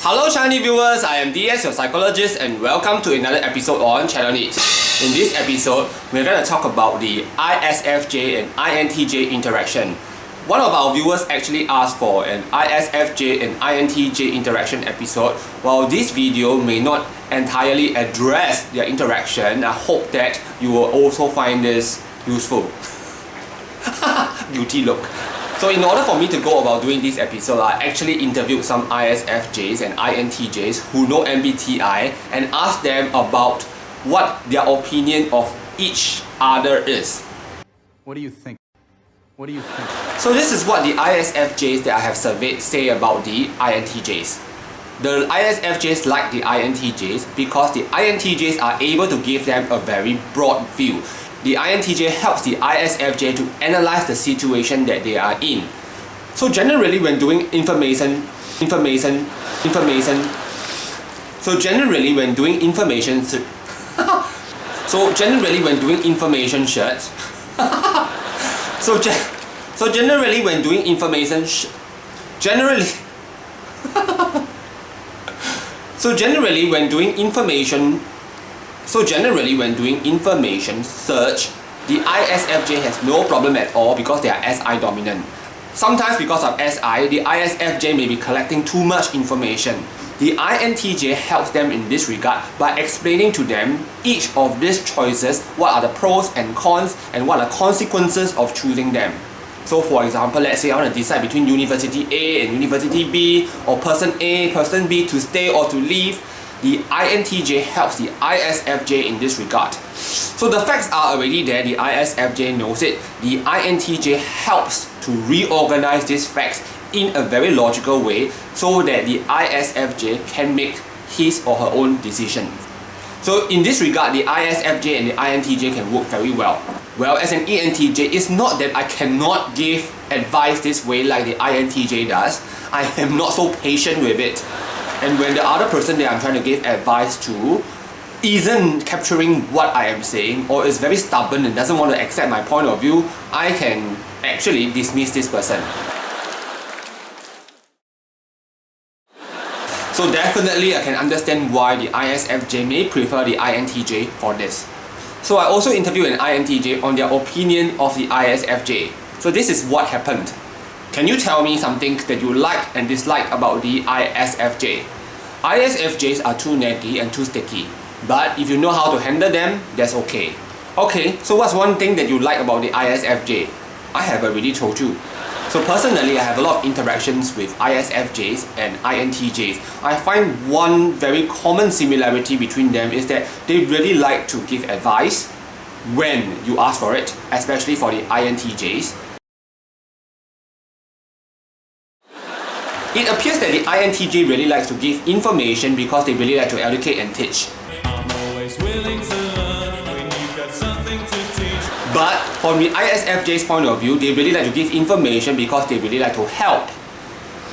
Hello Shiny viewers, I am DS, your psychologist, and welcome to another episode on Channel NITT. In this episode, we're going to talk about the ISFJ and INTJ interaction. One of our viewers actually asked for an ISFJ and INTJ interaction episode. While this video may not entirely address their interaction, I hope that you will also find this useful. Guilty look. So in order for me to go about doing this episode, I actually interviewed some ISFJs and INTJs who know MBTI and asked them about what their opinion of each other is. What do you think? What do you think? So this is what the ISFJs that I have surveyed say about the INTJs. The ISFJs like the INTJs because the INTJs are able to give them a very broad view. The INTJ helps the ISFJ to analyze the situation that they are in. So generally when doing information search So generally when doing information search, the ISFJ has no problem at all because they are SI dominant. Sometimes because of SI, the ISFJ may be collecting too much information. The INTJ helps them in this regard by explaining to them each of these choices, what are the pros and cons and what are the consequences of choosing them. So for example, let's say I want to decide between University A and University B, or person A, person B to stay or to leave. The INTJ helps the ISFJ in this regard. So the facts are already there, the ISFJ knows it. The INTJ helps to reorganize these facts in a very logical way so that the ISFJ can make his or her own decision. So in this regard, the ISFJ and the INTJ can work very well. Well, as an ENTJ, it's not that I cannot give advice this way like the INTJ does. I am not so patient with it. And when the other person that I'm trying to give advice to isn't capturing what I am saying or is very stubborn and doesn't want to accept my point of view, I can actually dismiss this person. So definitely I can understand why the ISFJ may prefer the INTJ for this. So I also interviewed an INTJ on their opinion of the ISFJ. So this is what happened. Can you tell me something that you like and dislike about the ISFJ? ISFJs are too naggy and too sticky, but if you know how to handle them, that's okay. Okay, so what's one thing that you like about the ISFJ? I have already told you. So personally, I have a lot of interactions with ISFJs and INTJs. I find one very common similarity between them is that they really like to give advice when you ask for it, especially for the INTJs. It appears that the INTJ really likes to give information because they really like to educate and teach. I'm always willing to learn when you've got something to teach. But from the ISFJ's point of view, they really like to give information because they really like to help.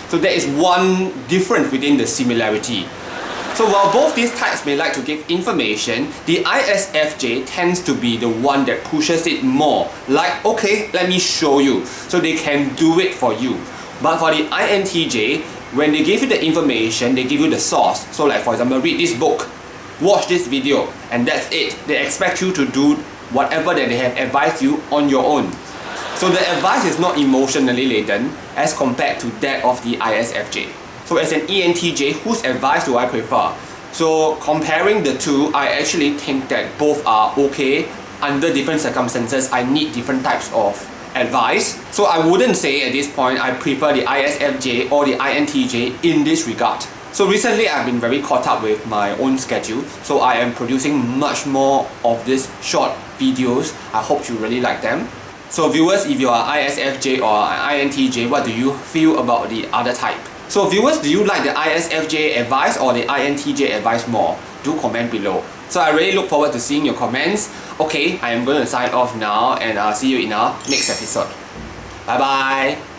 So there is one difference within the similarity. So while both these types may like to give information, the ISFJ tends to be the one that pushes it more. Like, okay, let me show you. So they can do it for you. But for the INTJ, when they give you the information, they give you the source. So like for example, read this book, watch this video, and that's it. They expect you to do whatever that they have advised you on your own. So the advice is not emotionally laden as compared to that of the ISFJ. So as an ENTJ, whose advice do I prefer? So comparing the two, I actually think that both are okay. Under different circumstances, I need different types of advice. So I wouldn't say at this point I prefer the ISFJ or the INTJ in this regard. So recently I've been very caught up with my own schedule, so I am producing much more of these short videos. I hope you really like them. So viewers, if you are ISFJ or INTJ, what do you feel about the other type? So viewers, do you like the ISFJ advice or the INTJ advice more? Do comment below. So I really look forward to seeing your comments. Okay, I am going to sign off now and I'll see you in our next episode. Bye bye.